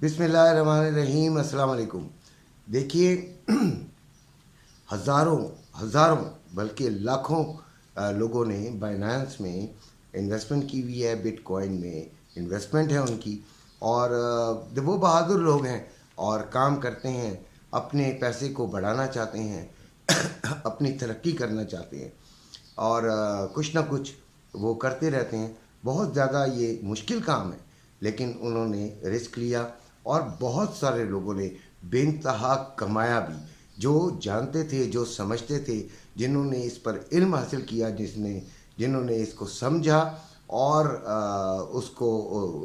बिस्मिल्लाहिर्रहमानिर्रहीम, अस्सलाम वालेकुम। देखिए, हज़ारों बल्कि लाखों लोगों ने बाइनेंस में इन्वेस्टमेंट की हुई है, बिटकॉइन में इन्वेस्टमेंट है उनकी। और वो बहादुर लोग हैं और काम करते हैं, अपने पैसे को बढ़ाना चाहते हैं, अपनी तरक्की करना चाहते हैं और कुछ ना कुछ वो करते रहते हैं। बहुत ज़्यादा ये मुश्किल काम है, लेकिन उन्होंने रिस्क लिया और बहुत सारे लोगों ने बेइंतहा कमाया भी, जो जानते थे, जो समझते थे, जिन्होंने इस पर इल्म हासिल किया, जिन्होंने इसको समझा और उसको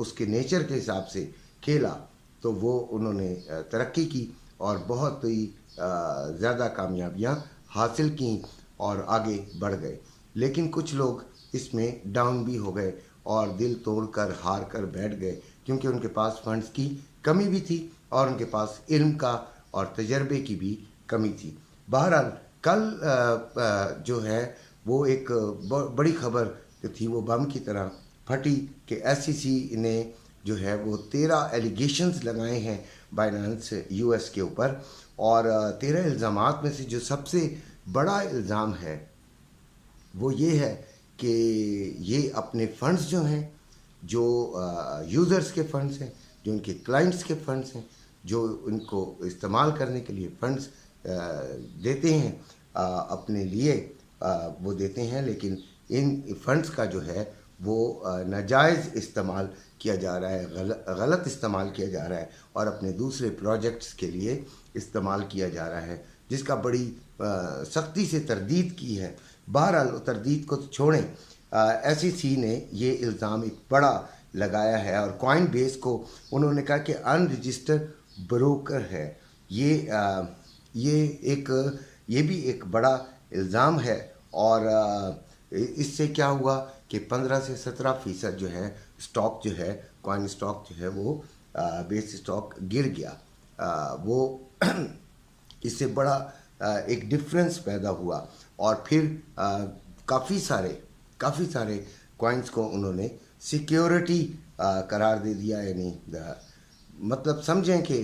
उसके नेचर के हिसाब से खेला, तो वो उन्होंने तरक्की की और बहुत ही ज़्यादा कामयाबियाँ हासिल की और आगे बढ़ गए। लेकिन कुछ लोग इसमें डाउन भी हो गए और दिल तोड़कर हार कर बैठ गए, क्योंकि उनके पास फंड्स की कमी भी थी और उनके पास इल्म का और तजर्बे की भी कमी थी। बहरहाल कल जो है वो एक बड़ी खबर जो थी वो बम की तरह फटी कि SEC ने जो है वो 13 एलिगेशंस लगाए हैं बाइनेंस US के ऊपर। और 13 इल्ज़ामात में से जो सबसे बड़ा इल्ज़ाम है वो ये है कि ये अपने फंड्स जो हैं, जो यूज़र्स के फंड्स हैं, जो उनके क्लाइंट्स के फंड्स हैं, जो उनको इस्तेमाल करने के लिए फंड्स देते हैं अपने लिए, वो देते हैं, लेकिन इन फंड्स का जो है वो नाजायज़ इस्तेमाल किया जा रहा है, गलत इस्तेमाल किया जा रहा है और अपने दूसरे प्रोजेक्ट्स के लिए इस्तेमाल किया जा रहा है, जिसका बड़ी सख्ती से तरदीद की है। बहरहाल तरदीद को तो छोड़ें, SEC ने ये इल्ज़ाम एक बड़ा लगाया है और कॉइन बेस को उन्होंने कहा कि अनरजिस्टर्ड ब्रोकर है। ये भी एक बड़ा इल्ज़ाम है। और इससे क्या हुआ कि 15 से 17% जो है स्टॉक जो है, कॉइन स्टॉक जो है वो बेस स्टॉक गिर गया। वो इससे बड़ा एक डिफरेंस पैदा हुआ और फिर काफ़ी सारे कॉइन्स को उन्होंने सिक्योरिटी करार दे दिया। यानी मतलब समझें कि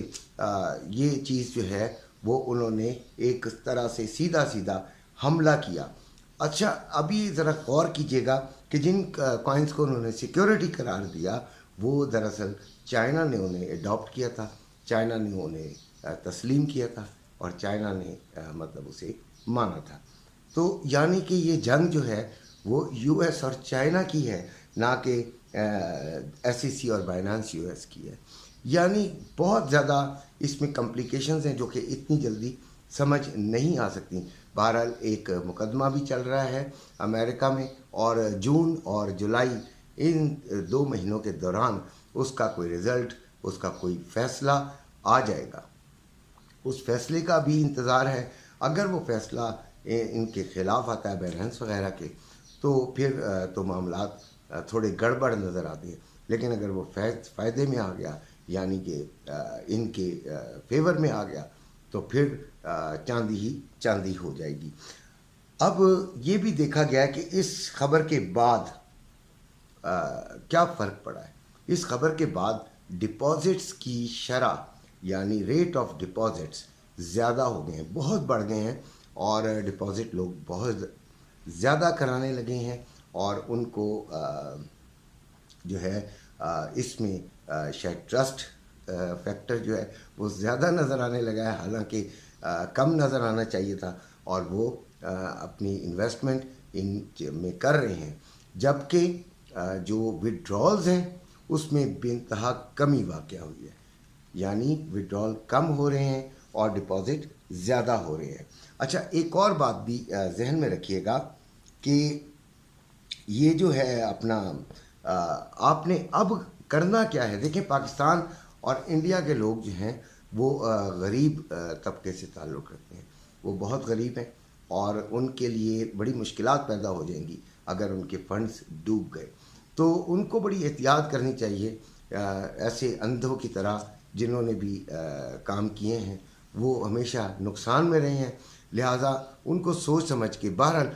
ये चीज़ जो है वो उन्होंने एक तरह से सीधा हमला किया। अच्छा, अभी ज़रा गौर कीजिएगा कि जिन कॉइन्स को उन्होंने सिक्योरिटी करार दिया वो दरअसल चाइना ने उन्हें अडॉप्ट किया था, चाइना ने उन्हें तस्लीम किया था और चाइना ने मतलब उसे माना था। तो यानी कि ये जंग जो है वो US और चाइना की है, ना कि SEC और बाइनेंस US की है। यानी बहुत ज़्यादा इसमें कॉम्प्लिकेशंस हैं जो कि इतनी जल्दी समझ नहीं आ सकती। बहरहाल एक मुकदमा भी चल रहा है अमेरिका में और जून और जुलाई इन 2 महीनों के दौरान उसका कोई रिज़ल्ट, उसका कोई फ़ैसला आ जाएगा। उस फैसले का भी इंतज़ार है। अगर वो फ़ैसला इनके ख़िलाफ़ आता है बाइनेंस वगैरह के, तो फिर तो मामलात थोड़े गड़बड़ नज़र आते हैं। लेकिन अगर वो फ़ायदे में आ गया, यानी कि इनके फेवर में आ गया, तो फिर चांदी ही चांदी हो जाएगी। अब ये भी देखा गया कि इस खबर के बाद क्या फ़र्क पड़ा है। इस खबर के बाद डिपॉजिट्स की शरह यानी रेट ऑफ डिपॉजिट्स ज़्यादा हो गए हैं, बहुत बढ़ गए हैं और डिपॉजिट लोग बहुत ज़्यादा कराने लगे हैं और उनको जो है इसमें शायद ट्रस्ट फैक्टर जो है वो ज़्यादा नज़र आने लगा है, हालांकि कम नज़र आना चाहिए था। और वो अपनी इन्वेस्टमेंट इन में कर रहे हैं, जबकि जो विड्रॉल्स हैं उसमें बेइंतहा कमी वाक़या हुई है। यानी विड्रॉल कम हो रहे हैं और डिपॉज़िट ज़्यादा हो रहे हैं। अच्छा, एक और बात भी जहन में रखिएगा कि ये जो है अपना आपने अब करना क्या है। देखें, पाकिस्तान और इंडिया के लोग जो हैं वो गरीब तबके से ताल्लुक़ रखते हैं, वो बहुत गरीब हैं और उनके लिए बड़ी मुश्किलात पैदा हो जाएंगी अगर उनके फंड्स डूब गए। तो उनको बड़ी एहतियात करनी चाहिए। ऐसे अंधों की तरह जिन्होंने भी काम किए हैं वो हमेशा नुकसान में रहे हैं, लिहाजा उनको सोच समझ के, बहरहाल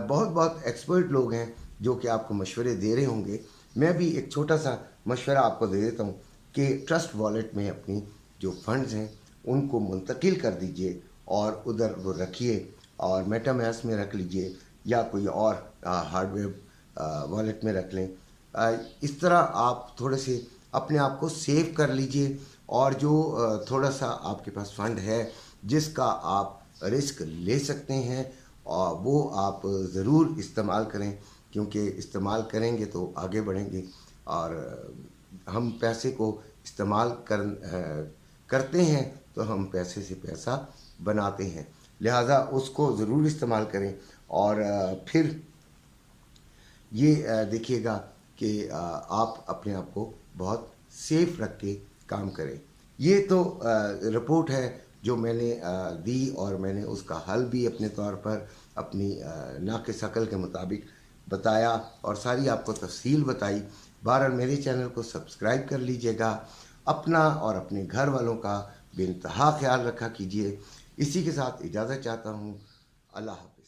बहुत एक्सपर्ट लोग हैं जो कि आपको मशवरे दे रहे होंगे। मैं भी एक छोटा सा मशवरा आपको दे देता हूँ कि ट्रस्ट वॉलेट में अपनी जो फंड्स हैं उनको मुंतकिल कर दीजिए और उधर वो रखिए, और मेटामैस्क में रख लीजिए या कोई और हार्डवेयर वॉलेट में रख लें। इस तरह आप थोड़े से अपने आप को सेव कर लीजिए, और जो थोड़ा सा आपके पास फंड है जिसका आप रिस्क ले सकते हैं और वो आप ज़रूर इस्तेमाल करें, क्योंकि इस्तेमाल करेंगे तो आगे बढ़ेंगे। और हम पैसे को इस्तेमाल करते हैं तो हम पैसे से पैसा बनाते हैं, लिहाजा उसको ज़रूर इस्तेमाल करें। और फिर ये देखिएगा कि आप अपने आप को बहुत सेफ रख के काम करें। ये तो रिपोर्ट है जो मैंने दी, और मैंने उसका हल भी अपने तौर पर अपनी नाक़िस अक़ल के मुताबिक बताया और सारी आपको तफसील बताई। बहरहाल मेरे चैनल को सब्सक्राइब कर लीजिएगा, अपना और अपने घर वालों का बेइंतहा ख्याल रखा कीजिए। इसी के साथ इजाज़त चाहता हूँ। अल्लाह हाफ़िज़।